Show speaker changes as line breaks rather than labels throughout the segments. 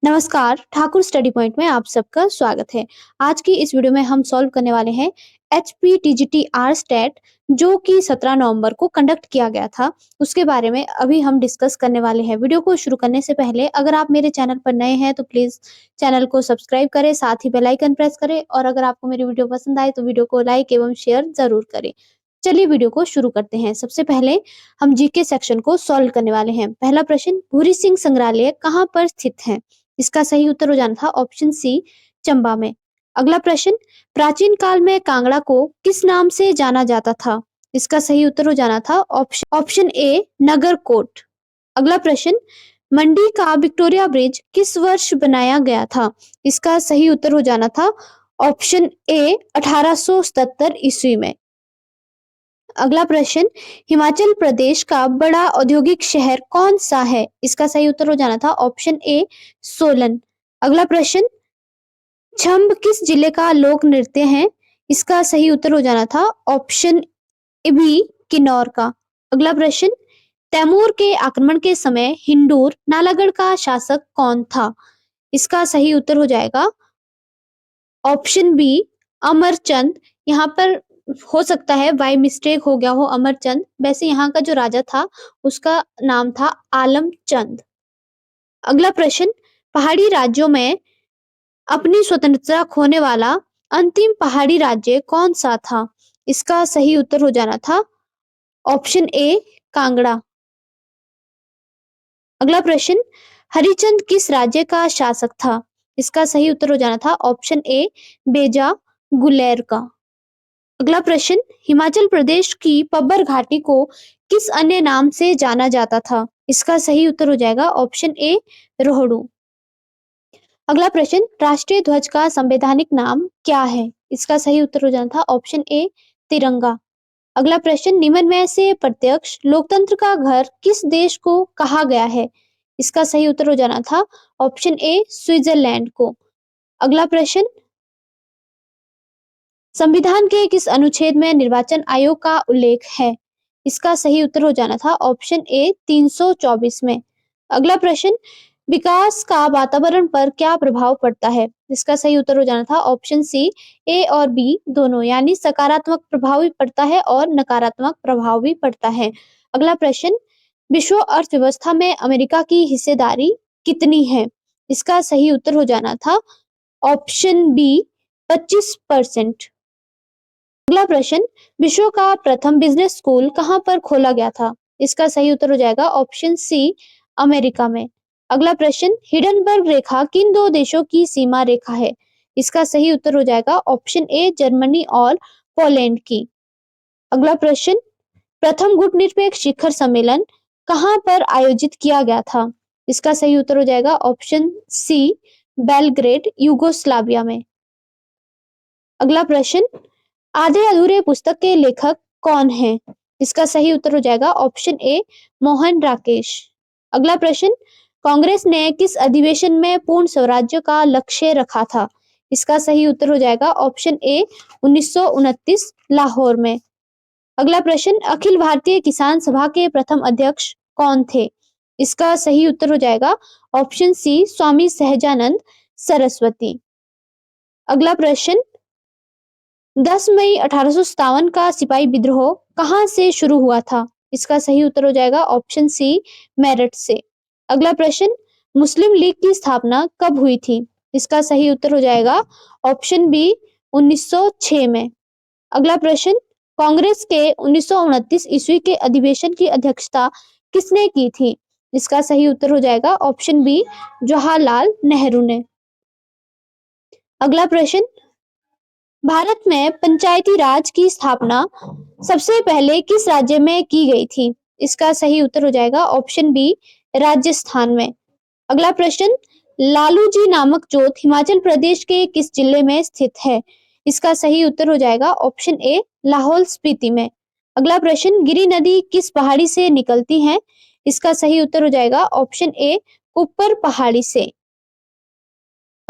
नमस्कार, Thakur study point में आप सबका स्वागत है। आज की इस वीडियो में हम सॉल्व करने वाले हैं HPTGT स्टेट जो कि 17 नवंबर को कंडक्ट किया गया था। उसके बारे में अभी हम डिस्कस करने वाले हैं। वीडियो को शुरू करने से पहले अगर आप मेरे चैनल पर नए हैं तो प्लीज चैनल को सब्सक्राइब करें, साथ ही बेल आइकन प्रेस करें और अगर आपको मेरी वीडियो पसंद आए तो वीडियो को लाइक एवं शेयर जरूर करें। चलिए वीडियो को शुरू करते हैं। सबसे पहले हम जीके सेक्शन को सॉल्व करने वाले हैं। पहला प्रश्न, भूरी सिंह संग्रहालय कहाँ पर स्थित है? इसका सही उत्तर हो जाना था ऑप्शन सी, चंबा में। अगला प्रश्न, प्राचीन काल में कांगड़ा को किस नाम से जाना जाता था? इसका सही उत्तर हो जाना था ऑप्शन ए, नगरकोट। अगला प्रश्न, मंडी का विक्टोरिया ब्रिज किस वर्ष बनाया गया था? इसका सही उत्तर हो जाना था ऑप्शन ए, 1877 ईस्वी में। अगला प्रश्न, हिमाचल प्रदेश का बड़ा औद्योगिक शहर कौन सा है? इसका सही उत्तर हो जाना था ऑप्शन ए, सोलन। अगला प्रश्न, छंब किस जिले का लोक नृत्य है? इसका सही उत्तर हो जाना था ऑप्शन ए बी, किन्नौर का। अगला प्रश्न, तैमूर के आक्रमण के समय हिंडूर नालागढ़ का शासक कौन था? इसका सही उत्तर हो जाएगा ऑप्शन बी, अमरचंद। यहाँ पर हो सकता है बाय मिस्टेक हो गया हो अमरचंद, वैसे यहाँ का जो राजा था उसका नाम था आलमचंद। अगला प्रश्न, पहाड़ी राज्यों में अपनी स्वतंत्रता खोने वाला अंतिम पहाड़ी राज्य कौन सा था? इसका सही उत्तर हो जाना था ऑप्शन ए, कांगड़ा। अगला प्रश्न, हरिचंद किस राज्य का शासक था? इसका सही उत्तर हो जाना था ऑप्शन ए, बेजा गुलेर का। अगला प्रश्न, हिमाचल प्रदेश की पब्बर घाटी को किस अन्य नाम से जाना जाता था? इसका सही उत्तर हो जाएगा ऑप्शन ए, रोहड़ू। अगला प्रश्न, राष्ट्रीय ध्वज का संवैधानिक नाम क्या है? इसका सही उत्तर हो जाना था ऑप्शन ए, तिरंगा। अगला प्रश्न, निम्न में से प्रत्यक्ष लोकतंत्र का घर किस देश को कहा गया है? इसका सही उत्तर हो जाना था ऑप्शन ए, स्विट्जरलैंड को। अगला प्रश्न, संविधान के किस अनुच्छेद में निर्वाचन आयोग का उल्लेख है? इसका सही उत्तर हो जाना था ऑप्शन ए, 324 में। अगला प्रश्न, विकास का वातावरण पर क्या प्रभाव पड़ता है? इसका सही उत्तर हो जाना था ऑप्शन सी, ए और बी दोनों, यानी सकारात्मक प्रभाव भी पड़ता है और नकारात्मक प्रभाव भी पड़ता है। अगला प्रश्न, विश्व अर्थव्यवस्था में अमेरिका की हिस्सेदारी कितनी है? इसका सही उत्तर हो जाना था ऑप्शन बी, 25%। अगला प्रश्न, विश्व का प्रथम बिजनेस स्कूल कहां पर खोला गया था? इसका सही उत्तर हो जाएगा ऑप्शन सी, अमेरिका में। अगला प्रश्न, हिडनबर्ग रेखा किन दो देशों की सीमा रेखा है? इसका सही उत्तर हो जाएगा ऑप्शन ए, जर्मनी और पोलैंड की। अगला प्रश्न, प्रथम गुटनिरपेक्ष शिखर सम्मेलन कहां पर आयोजित किया गया था? इसका सही उत्तर हो जाएगा ऑप्शन सी, बेलग्रेड, यूगोस्लाविया में। अगला प्रश्न, आधे अधूरे पुस्तक के लेखक कौन हैं? इसका सही उत्तर हो जाएगा ऑप्शन ए, मोहन राकेश। अगला प्रश्न, कांग्रेस ने किस अधिवेशन में पूर्ण स्वराज्य का लक्ष्य रखा था? इसका सही उत्तर हो जाएगा ऑप्शन ए, 1929 लाहौर में। अगला प्रश्न, अखिल भारतीय किसान सभा के प्रथम अध्यक्ष कौन थे? इसका सही उत्तर हो जाएगा ऑप्शन सी, स्वामी सहजानंद सरस्वती। अगला प्रश्न, 10 मई 1857 का सिपाही विद्रोह कहां से शुरू हुआ था? इसका सही उत्तर हो जाएगा ऑप्शन सी, मेरठ से। अगला प्रश्न, मुस्लिम लीग की स्थापना कब हुई थी? इसका सही उत्तर हो जाएगा ऑप्शन बी, 1906 में। अगला प्रश्न, कांग्रेस के 1929 ईस्वी के अधिवेशन की अध्यक्षता किसने की थी? इसका सही उत्तर हो जाएगा ऑप्शन बी, जवाहरलाल नेहरू ने। अगला प्रश्न, भारत में पंचायती राज की स्थापना सबसे पहले किस राज्य में की गई थी? इसका सही उत्तर हो जाएगा ऑप्शन बी, राजस्थान में। अगला प्रश्न, लालू जी नामक जोत हिमाचल प्रदेश के किस जिले में स्थित है? इसका सही उत्तर हो जाएगा ऑप्शन ए, लाहौल स्पीति में। अगला प्रश्न, गिरी नदी किस पहाड़ी से निकलती है? इसका सही उत्तर हो जाएगा ऑप्शन ए, ऊपर पहाड़ी से।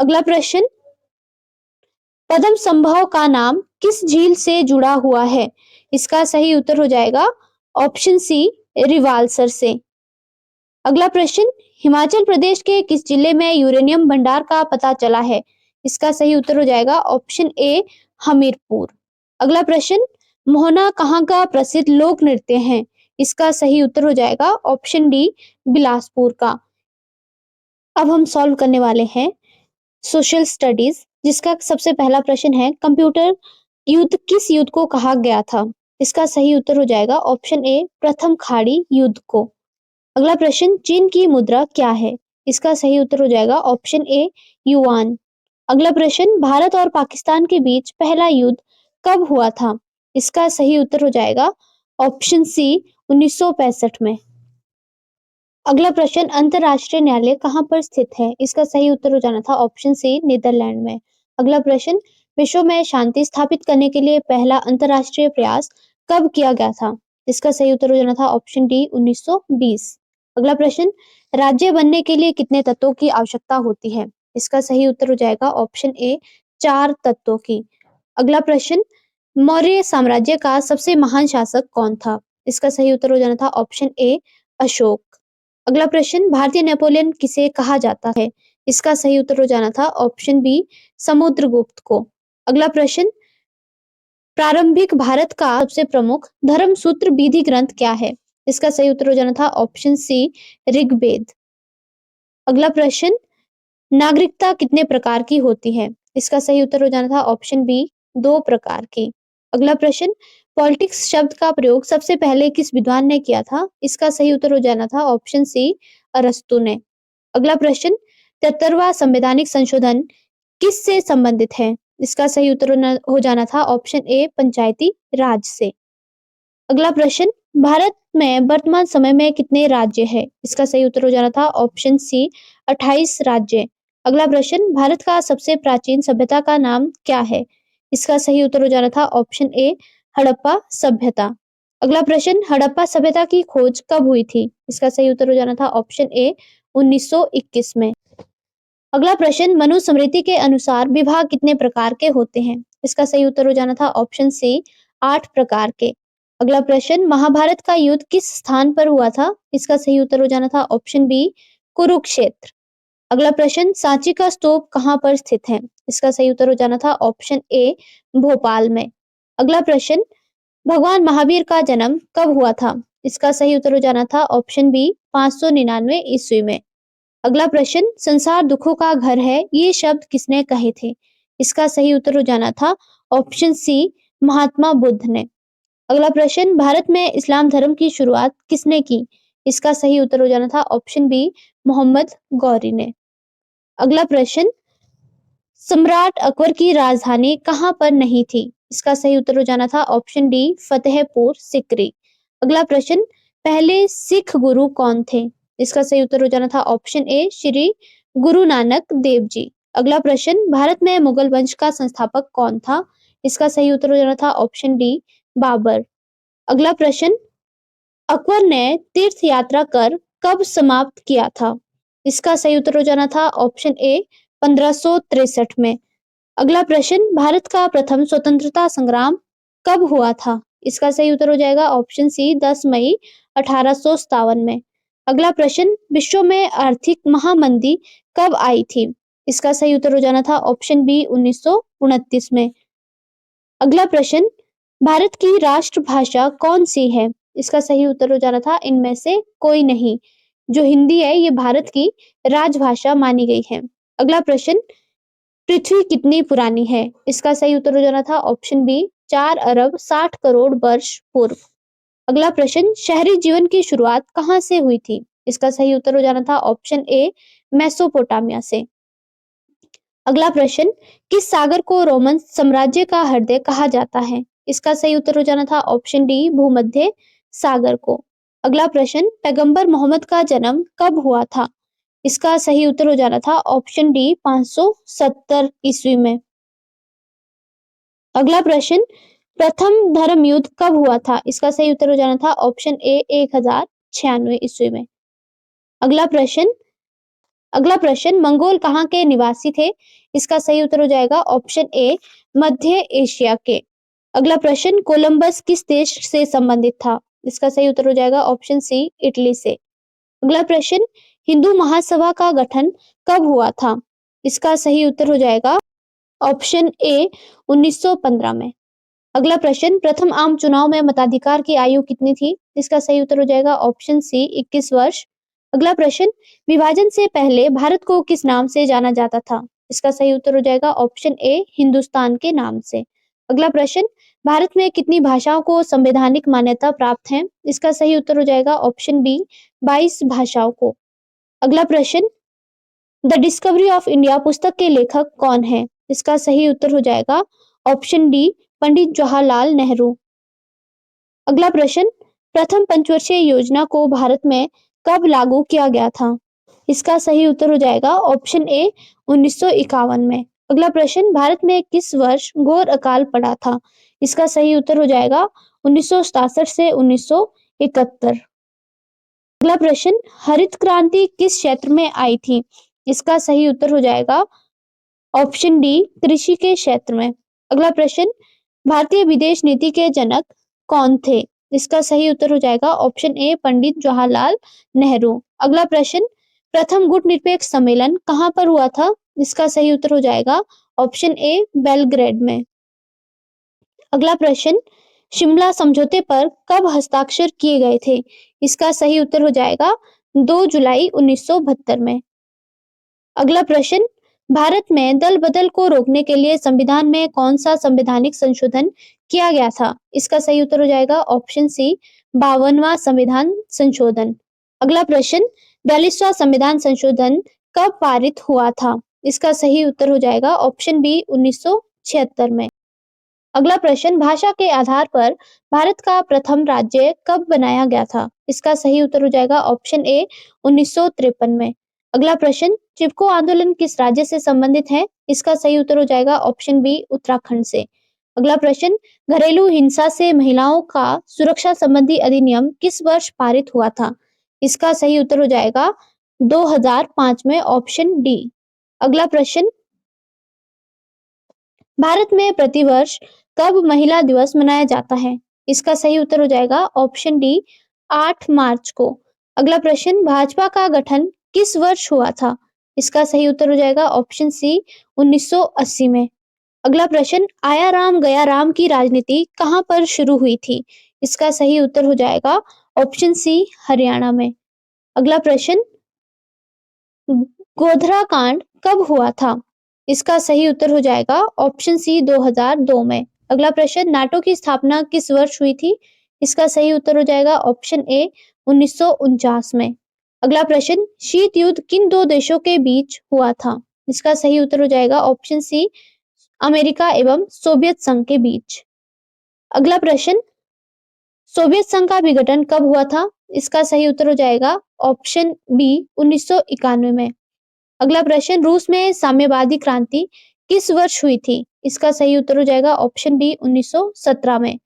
अगला प्रश्न, पद्म संभव का नाम किस झील से जुड़ा हुआ है? इसका सही उत्तर हो जाएगा ऑप्शन सी, रिवाल्सर से। अगला प्रश्न, हिमाचल प्रदेश के किस जिले में यूरेनियम भंडार का पता चला है? इसका सही उत्तर हो जाएगा ऑप्शन ए हमीरपुर। अगला प्रश्न, मोहना कहाँ का प्रसिद्ध लोक नृत्य है? इसका सही उत्तर हो जाएगा ऑप्शन डी बिलासपुर का। अब हम सॉल्व करने वाले हैं सोशल स्टडीज, जिसका सबसे पहला प्रश्न है, कंप्यूटर युद्ध किस युद्ध को कहा गया था? इसका सही उत्तर हो जाएगा ऑप्शन ए प्रथम खाड़ी युद्ध को। अगला प्रश्न, चीन की मुद्रा क्या है? इसका सही उत्तर हो जाएगा ऑप्शन ए युआन। अगला प्रश्न, भारत और पाकिस्तान के बीच पहला युद्ध कब हुआ था? इसका सही उत्तर हो जाएगा ऑप्शन सी 1965 में। अगला प्रश्न, अंतरराष्ट्रीय न्यायालय कहाँ पर स्थित है? इसका सही उत्तर हो जाना था ऑप्शन सी नीदरलैंड में। अगला प्रश्न, विश्व में शांति स्थापित करने के लिए पहला अंतरराष्ट्रीय प्रयास कब किया गया था? इसका सही उत्तर हो जाना था ऑप्शन डी 1920। अगला प्रश्न, राज्य बनने के लिए कितने तत्वों की आवश्यकता होती है? इसका सही उत्तर हो जाएगा ऑप्शन ए 4 तत्वों की। अगला प्रश्न, मौर्य साम्राज्य का सबसे महान शासक कौन था? इसका सही उत्तर हो जाना था ऑप्शन ए अशोक। अगला प्रश्न, भारतीय नेपोलियन किसे कहा जाता है? इसका सही उत्तर हो जाना था ऑप्शन बी समुद्रगुप्त को। अगला प्रश्न, प्रारंभिक भारत का सबसे प्रमुख धर्म सूत्र विधि ग्रंथ क्या है? इसका सही उत्तर हो जाना था ऑप्शन सी ऋग्वेद। अगला प्रश्न, नागरिकता कितने प्रकार की होती है? इसका सही उत्तर हो जाना था ऑप्शन बी 2 प्रकार की। अगला प्रश्न, पॉलिटिक्स शब्द का प्रयोग सबसे पहले किस विद्वान ने किया था? इसका सही उत्तर हो जाना था ऑप्शन सी अरस्तु ने। अगला प्रश्न, 73वां संवैधानिक संशोधन किससे संबंधित है? इसका सही उत्तर हो जाना था ऑप्शन ए पंचायती राज से। अगला प्रश्न, भारत में वर्तमान समय में कितने राज्य हैं? इसका सही उत्तर हो जाना था ऑप्शन सी 28 राज्य। अगला प्रश्न, भारत का सबसे प्राचीन सभ्यता का नाम क्या है? इसका सही उत्तर हो जाना था ऑप्शन ए हड़प्पा सभ्यता। अगला प्रश्न, हड़प्पा सभ्यता की खोज कब हुई थी? इसका सही उत्तर हो जाना था ऑप्शन ए 1921 में। अगला प्रश्न, मनुस्मृति के अनुसार विवाह कितने प्रकार के होते हैं? इसका सही उत्तर हो जाना था ऑप्शन सी 8 प्रकार के। अगला प्रश्न, महाभारत का युद्ध किस स्थान पर हुआ था? इसका सही उत्तर हो जाना था ऑप्शन बी कुरुक्षेत्र। अगला प्रश्न, सांची का स्तूप कहाँ पर स्थित है? इसका सही उत्तर हो जाना था ऑप्शन ए भोपाल में। अगला प्रश्न, भगवान महावीर का जन्म कब हुआ था? इसका सही उत्तर हो जाना था ऑप्शन बी 599 ईस्वी में। अगला प्रश्न, संसार दुखों का घर है, ये शब्द किसने कहे थे? इसका सही उत्तर हो जाना था ऑप्शन सी महात्मा बुद्ध ने। अगला प्रश्न, भारत में इस्लाम धर्म की शुरुआत किसने की? इसका सही उत्तर हो जाना था ऑप्शन बी मोहम्मद गौरी ने। अगला प्रश्न, सम्राट अकबर की राजधानी कहाँ पर नहीं थी? इसका सही उत्तर हो जाना था ऑप्शन डी फतेहपुर सिकरी। अगला प्रश्न, पहले सिख गुरु कौन थे? इसका सही उत्तर हो जाना था ऑप्शन ए श्री गुरु नानक देव जी। अगला प्रश्न, भारत में मुगल वंश का संस्थापक कौन था? इसका सही उत्तर हो जाना था ऑप्शन डी बाबर। अगला प्रश्न, अकबर ने तीर्थ यात्रा कर कब समाप्त किया था? इसका सही उत्तर हो जाना था ऑप्शन ए 1563 में। अगला प्रश्न, भारत का प्रथम स्वतंत्रता संग्राम कब हुआ था? इसका सही उत्तर हो जाएगा ऑप्शन सी 10 मई 1857 में। अगला प्रश्न, विश्व में आर्थिक महामंदी कब आई थी? इसका सही उत्तर हो जाना था ऑप्शन बी 1929 में। अगला प्रश्न, भारत की राष्ट्रभाषा कौन सी है? इसका सही उत्तर हो जाना था इनमें से कोई नहीं। जो हिंदी है ये भारत की राजभाषा मानी गई है। अगला प्रश्न, पृथ्वी कितनी पुरानी है? इसका सही उत्तर हो जाना था ऑप्शन बी 4 अरब 60 करोड़ वर्ष पूर्व। अगला प्रश्न, शहरी जीवन की शुरुआत कहाँ से हुई थी? इसका सही उत्तर हो जाना था ऑप्शन ए मेसोपोटामिया से। अगला प्रश्न, किस सागर को रोमन साम्राज्य का हृदय कहा जाता है? इसका सही उत्तर हो जाना था ऑप्शन डी भूमध्य सागर को। अगला प्रश्न, पैगंबर मोहम्मद का जन्म कब हुआ था? इसका सही उत्तर हो जाना था ऑप्शन डी 570 ईस्वी में। अगला प्रश्न, प्रथम धर्म युद्ध कब हुआ था? इसका सही उत्तर हो जाना था ऑप्शन ए 1096 ईस्वी में। अगला प्रश्न, मंगोल कहाँ के निवासी थे? इसका सही उत्तर हो जाएगा ऑप्शन ए मध्य एशिया के। अगला प्रश्न, कोलंबस किस देश से संबंधित था? इसका सही उत्तर हो जाएगा ऑप्शन सी इटली से। अगला प्रश्न, हिंदू महासभा का गठन कब हुआ था? इसका सही उत्तर हो जाएगा ऑप्शन ए 1915 में। अगला प्रश्न, प्रथम आम चुनाव में मताधिकार की आयु कितनी थी? इसका सही उत्तर हो जाएगा ऑप्शन सी 21 वर्ष। अगला प्रश्न, विभाजन से पहले भारत को किस नाम से जाना जाता था? इसका सही उत्तर हो जाएगा ऑप्शन ए हिंदुस्तान के नाम से। अगला प्रश्न, भारत में कितनी भाषाओं को संवैधानिक मान्यता प्राप्त है? इसका सही उत्तर हो जाएगा ऑप्शन बी 22 भाषाओं को। अगला प्रश्न, द डिस्कवरी ऑफ इंडिया पुस्तक के लेखक कौन है? इसका सही उत्तर हो जाएगा ऑप्शन डी पंडित जवाहरलाल नेहरू। अगला प्रश्न, प्रथम पंचवर्षीय योजना को भारत में कब लागू किया गया था? इसका सही उत्तर हो जाएगा ऑप्शन ए 1951 में। अगला प्रश्न, भारत में किस वर्ष घोर अकाल पड़ा था? इसका सही उत्तर हो जाएगा 1967 से 1971। अगला प्रश्न, हरित क्रांति किस क्षेत्र में आई थी? इसका सही उत्तर हो जाएगा ऑप्शन डी कृषि के क्षेत्र में। अगला प्रश्न, भारतीय विदेश नीति के जनक कौन थे? इसका सही उत्तर हो जाएगा ऑप्शन ए पंडित जवाहरलाल नेहरू। अगला प्रश्न, प्रथम गुटनिरपेक्ष सम्मेलन कहां पर हुआ था? इसका सही उत्तर हो जाएगा ऑप्शन ए बेलग्रेड में। अगला प्रश्न, शिमला समझौते पर कब हस्ताक्षर किए गए थे? इसका सही उत्तर हो जाएगा 2 जुलाई 1972 में। अगला प्रश्न, भारत में दल बदल को रोकने के लिए संविधान में कौन सा संवैधानिक संशोधन किया गया था? इसका सही उत्तर हो जाएगा ऑप्शन सी 52वां संविधान संशोधन। अगला प्रश्न, 42वां संविधान संशोधन कब पारित हुआ था? इसका सही उत्तर हो जाएगा ऑप्शन बी 1976 में। अगला प्रश्न, भाषा के आधार पर भारत का प्रथम राज्य कब बनाया गया था? इसका सही उत्तर हो जाएगा ऑप्शन ए 1953 में। अगला प्रश्न, चिपको आंदोलन किस राज्य से संबंधित है? इसका सही उत्तर हो जाएगा ऑप्शन बी उत्तराखंड से। अगला प्रश्न, घरेलू हिंसा से महिलाओं का सुरक्षा संबंधी अधिनियम किस वर्ष पारित हुआ था? इसका सही उत्तर हो जाएगा 2005 में, ऑप्शन डी। अगला प्रश्न, भारत में प्रतिवर्ष कब महिला दिवस मनाया जाता है? इसका सही उत्तर हो जाएगा ऑप्शन डी 8 मार्च को। अगला प्रश्न, भाजपा का गठन किस वर्ष हुआ था? इसका सही उत्तर हो जाएगा ऑप्शन सी 1980 में। अगला प्रश्न, आया राम गया राम की राजनीति कहां पर शुरू हुई थी? इसका सही उत्तर हो जाएगा ऑप्शन सी हरियाणा में। अगला प्रश्न, गोधरा कांड कब हुआ था? इसका सही उत्तर हो जाएगा ऑप्शन सी 2002 में। अगला प्रश्न, नाटो की स्थापना किस वर्ष हुई थी? इसका सही उत्तर हो जाएगा ऑप्शन ए 1949 में। अगला प्रश्न, शीत युद्ध किन दो देशों के बीच हुआ था? इसका सही उत्तर हो जाएगा ऑप्शन सी अमेरिका एवं सोवियत संघ के बीच। अगला प्रश्न, सोवियत संघ का विघटन कब हुआ था? इसका सही उत्तर हो जाएगा ऑप्शन बी 1991 में। अगला प्रश्न, रूस में साम्यवादी क्रांति किस वर्ष हुई थी? इसका सही उत्तर हो जाएगा ऑप्शन बी 1917 में।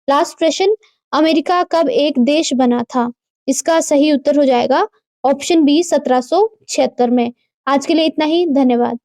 लास्ट प्रश्न, अमेरिका कब एक देश बना था? इसका सही उत्तर हो जाएगा ऑप्शन बी 1776 में। आज के लिए इतना ही, धन्यवाद।